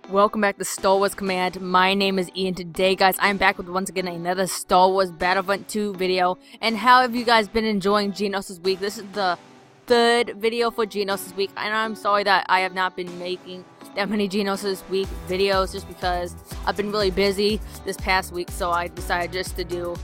Welcome back to Star Wars Command. My name is Ian. Today, guys, I'm back with once again another Star Wars Battlefront 2 video. And how have you guys been enjoying Geonosis week? This is the third video for Geonosis week, and I'm sorry that I have not been making that many Geonosis week videos just because I've been really busy this past week. So I decided just to do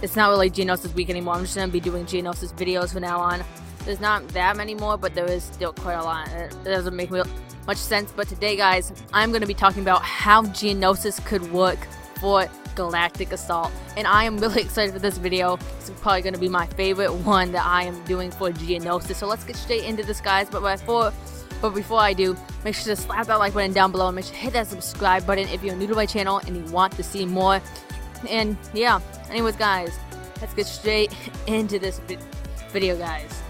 it's not really Geonosis week anymore. I'm just gonna be doing Geonosis videos from now on. There's not that many more, but there is still quite a lot. It doesn't make much sense. But today, guys, I'm going to be talking about how Geonosis could work for Galactic Assault, and I am really excited for this video. It's probably going to be my favorite one that I am doing for Geonosis. So let's get straight into this, guys. But before I do, make sure to slap that like button down below and make sure to hit that subscribe button if you're new to my channel and you want to see more. And yeah, anyways, guys, let's get straight into this video, guys.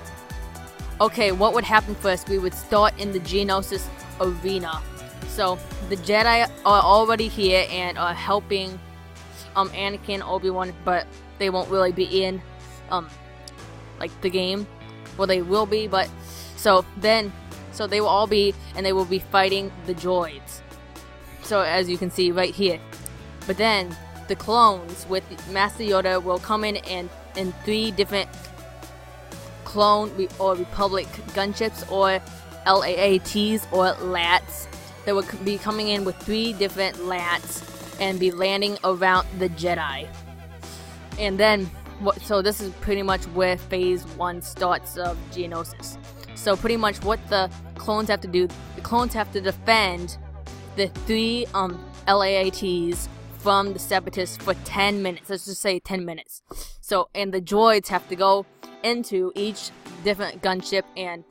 Okay, what would happen first? We would start in the Geonosis arena. So the Jedi are already here and are helping Anakin, Obi-Wan, but they won't really be in like the game. Well, they will be, but so they will all be, and they will be fighting the droids. So as you can see right here. But then the clones with Master Yoda will come in three different clone or Republic gunships or LAATs or LATs. They will be coming in with three different LATs and be landing around the Jedi. And then, so this is pretty much where Phase 1 starts of Geonosis. So pretty much what the clones have to do, the clones have to defend the three LAATs from the Separatists for 10 minutes. Let's just say 10 minutes. So, and the droids have to go into each different gunship and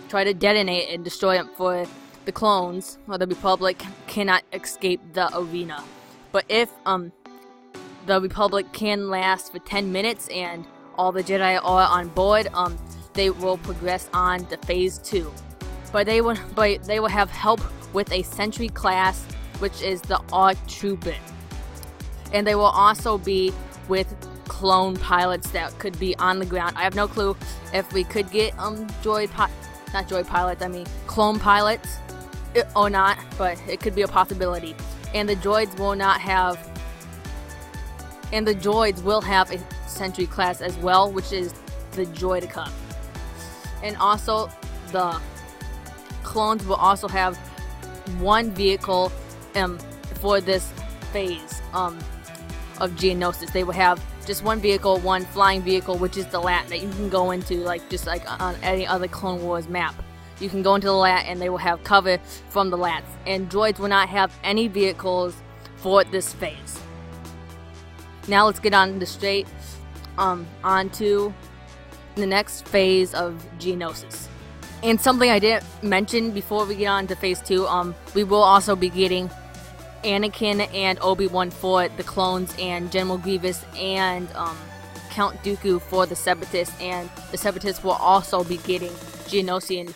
try to detonate and destroy them, for the clones or the Republic cannot escape the arena. But if the Republic can last for 10 minutes and all the Jedi are on board, they will progress on to Phase 2. But they will have help with a Sentry class, which is the ARC Trooper. And they will also be with clone pilots that could be on the ground. I have no clue if we could get clone pilots or not, but it could be a possibility. And the droids will have a Sentry class as well, which is the Droideka. And also the clones will also have one vehicle for this phase of Geonosis. They will have just one vehicle, one flying vehicle, which is the LAT that you can go into, just like on any other Clone Wars map. You can go into the LAT and they will have cover from the LATs. And droids will not have any vehicles for this phase. Now let's get on to the next phase of Geonosis. And something I didn't mention before we get on to Phase 2, we will also be getting Anakin and Obi-Wan for the clones, and General Grievous and Count Dooku for the Separatists, and the Separatists will also be getting Geonosian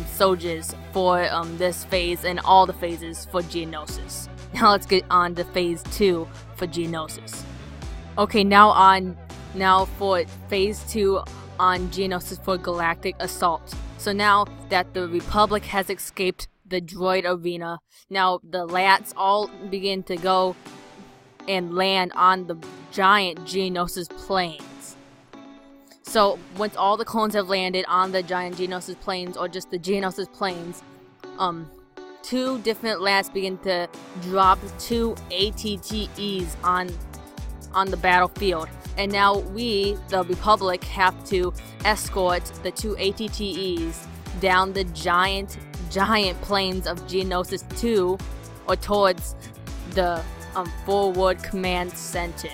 soldiers for this phase and all the phases for Geonosis. Now let's get on to Phase 2 for Geonosis. Okay, now for Phase 2 on Geonosis for Galactic Assault. So now that the Republic has escaped the droid arena, now the LATs all begin to go and land on the giant Geonosis plains. So once all the clones have landed on the giant Geonosis plains, or just the Geonosis plains, two different LATs begin to drop two ATTEs on the battlefield. And now we, the Republic, have to escort the two ATTEs down the giant plains of Geonosis 2, or towards the forward command center.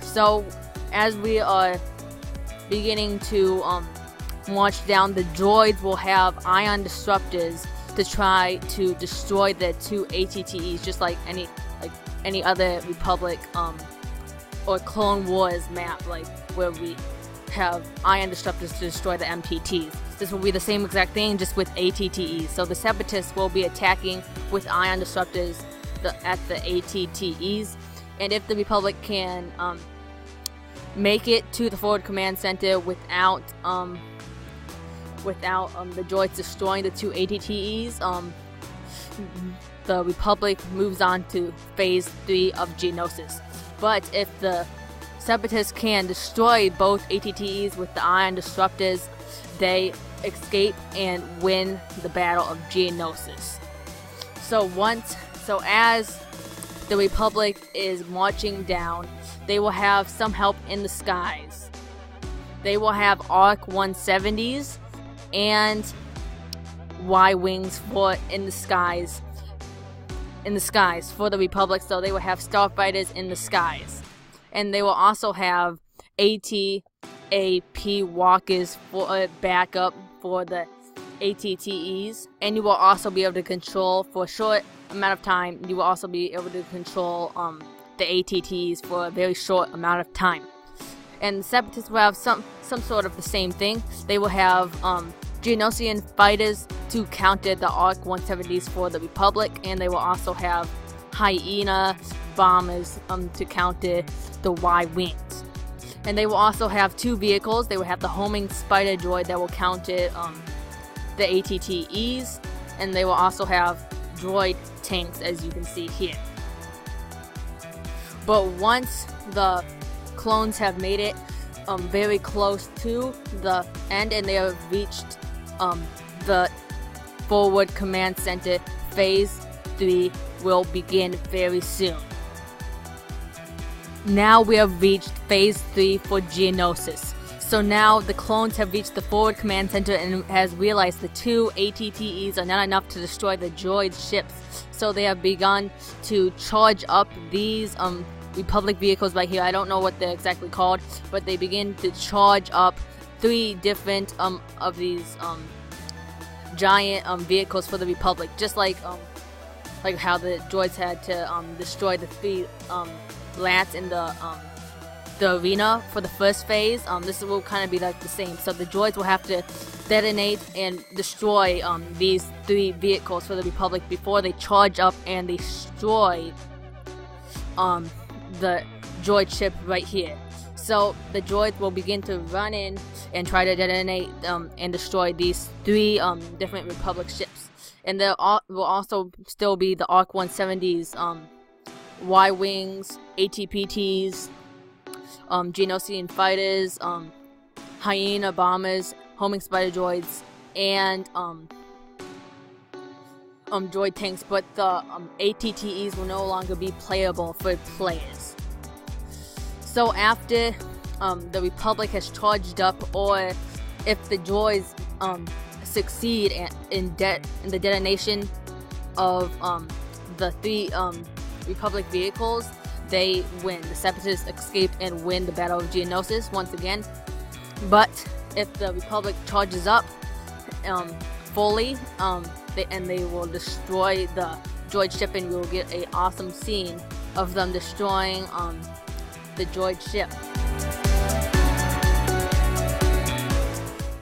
So as we are beginning to march down, the droids will have ion disruptors to try to destroy the two ATTEs, just like any other Republic or Clone Wars map, where we have ion disruptors to destroy the MPTs. This will be the same exact thing, just with ATTEs. So the Separatists will be attacking with ion disruptors at the ATTEs, and if the Republic can make it to the forward command center without without the droids destroying the 2 ATTEs, the Republic moves on to Phase 3 of Geonosis. But if the Separatists can destroy both ATTEs with the ion disruptors, they escape and win the Battle of Geonosis. So as the Republic is marching down, they will have some help in the skies. They will have Arc 170s and Y-Wings in the skies for the Republic, so they will have starfighters in the skies. And they will also have AT-AP walkers for backup for the ATTEs. And you will also be able to control, for a short amount of time, you will also be able to control the ATTEs for a very short amount of time. And the Separatists will have some sort of the same thing. They will have Geonosian fighters to counter the Arc 170s for the Republic, and they will also have Hyena bombers to counter the Y-Wings. And they will also have 2 vehicles. They will have the homing spider droid that will counter the ATTEs, and they will also have droid tanks, as you can see here. But once the clones have made it very close to the end and they have reached the forward command center, Phase 3 will begin very soon. Now we have reached Phase 3 for Geonosis. So now the clones have reached the forward command center and has realized the 2 ATTEs are not enough to destroy the droid ships. So they have begun to charge up these Republic vehicles right here. I don't know what they're exactly called, but they begin to charge up 3 different of these giant vehicles for the Republic, just like how the droids had to destroy the 3 lats in the arena for the first phase. This will kind of be like the same. So the droids will have to detonate and destroy these 3 vehicles for the Republic before they charge up and destroy the droid ship right here. So the droids will begin to run in and try to detonate and destroy these 3 different Republic ships. And there will also still be the Arc 170s, Y-Wings, ATPTs, Geonosian fighters, Hyena bombers, homing spider droids, and droid tanks, but the ATTEs will no longer be playable for players. So after the Republic has charged up, or if the droids succeed in the detonation of the 3 Republic vehicles, they win. The Separatists escape and win the Battle of Geonosis once again. But if the Republic charges up fully, they will destroy the droid ship, and we will get an awesome scene of them destroying the droid ship.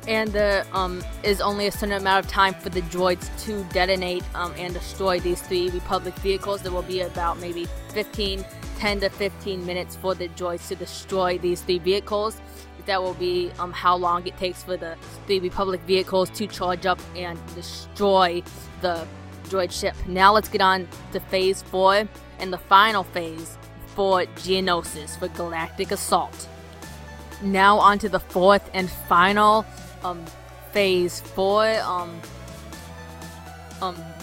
And there is only a certain amount of time for the droids to detonate and destroy these 3 Republic vehicles. There will be about maybe 10 to 15 minutes for the droids to destroy these 3 vehicles. That will be how long it takes for the 3 Republic vehicles to charge up and destroy the droid ship. Now let's get on to Phase 4 and the final phase for Geonosis, for Galactic Assault. Now on to the 4th and final phase for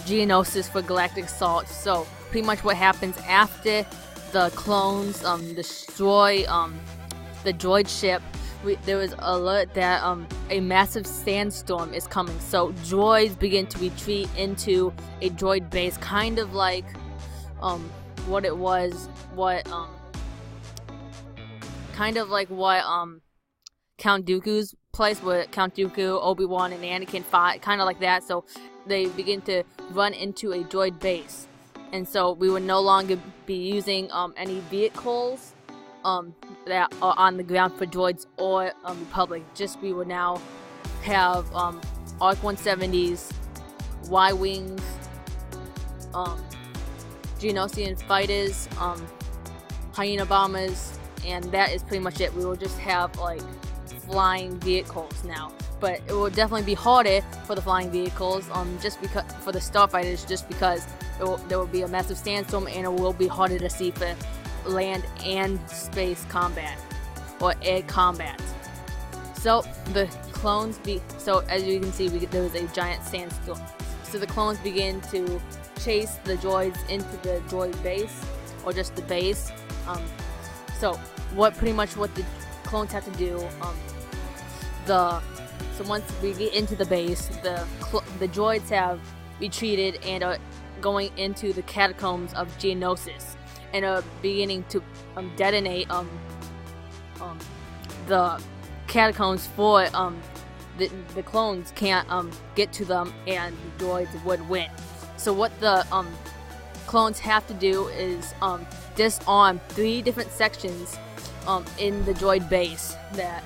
Geonosis for Galactic Assault. So pretty much what happens after the clones destroy the droid ship, there was alert that a massive sandstorm is coming. So droids begin to retreat into a droid base, kind of like what Count Dooku's place, where Count Dooku, Obi-Wan, and Anakin fought, kind of like that. So they begin to run into a droid base, and so we would no longer be using any vehicles that are on the ground for droids or Republic. Just we would now have Arc 170s, Y-Wings, Geonosian fighters, Hyena bombers, and that is pretty much it. We will just have like flying vehicles now. but it will definitely be harder for the flying vehicles, just because for the starfighters, just because there will be a massive sandstorm, and it will be harder to see for land and space combat or air combat. So the clones so as you can see, there was a giant sandstorm. So the clones begin to chase the droids into the droid base, or just the base. So pretty much what the clones have to do, so once we get into the base, the droids have retreated and are going into the catacombs of Geonosis, and are beginning to detonate the catacombs for the clones can't get to them, and the droids would win. So what the clones have to do is disarm 3 different sections in the droid base that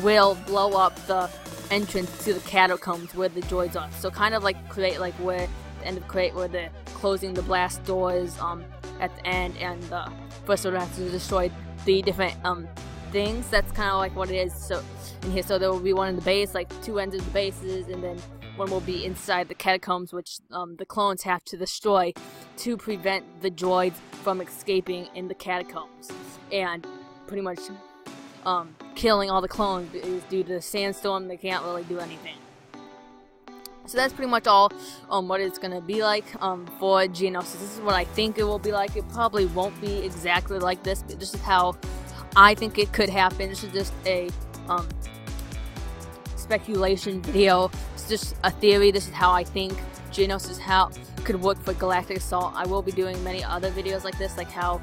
will blow up the entrance to the catacombs where the droids are. So kind of like create like where the end of create where they're closing the blast doors at the end, and the first order has to destroy 3 different things. That's kind of like what it is. So in here, so there will be one in the base, like 2 ends of the bases, and then one will be inside the catacombs, which the clones have to destroy to prevent the droids from escaping in the catacombs, and pretty much killing all the clones, because due to the sandstorm they can't really do anything. So that's pretty much all what it's gonna be like for Geonosis. This is what I think it will be like. It probably won't be exactly like this, but this is how I think it could happen. This is just a speculation video. It's just a theory. This is how I think Geonosis could work for Galactic Assault. I will be doing many other videos like this, like how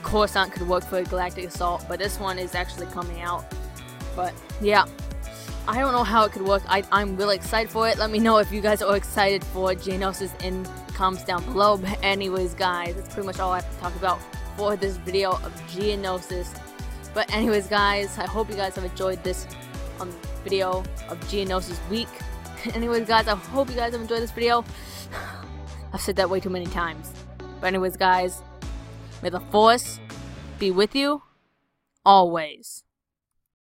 Coruscant could work for Galactic Assault, but this one is actually coming out. But yeah, I don't know how it could work. I'm really excited for it. Let me know if you guys are excited for Geonosis in the comments down below. But anyways, guys, that's pretty much all I have to talk about for this video of Geonosis. But anyways, guys, I hope you guys have enjoyed this video of Geonosis week. Anyways, guys, I hope you guys have enjoyed this video. I've said that way too many times. But anyways, guys, may the Force be with you always.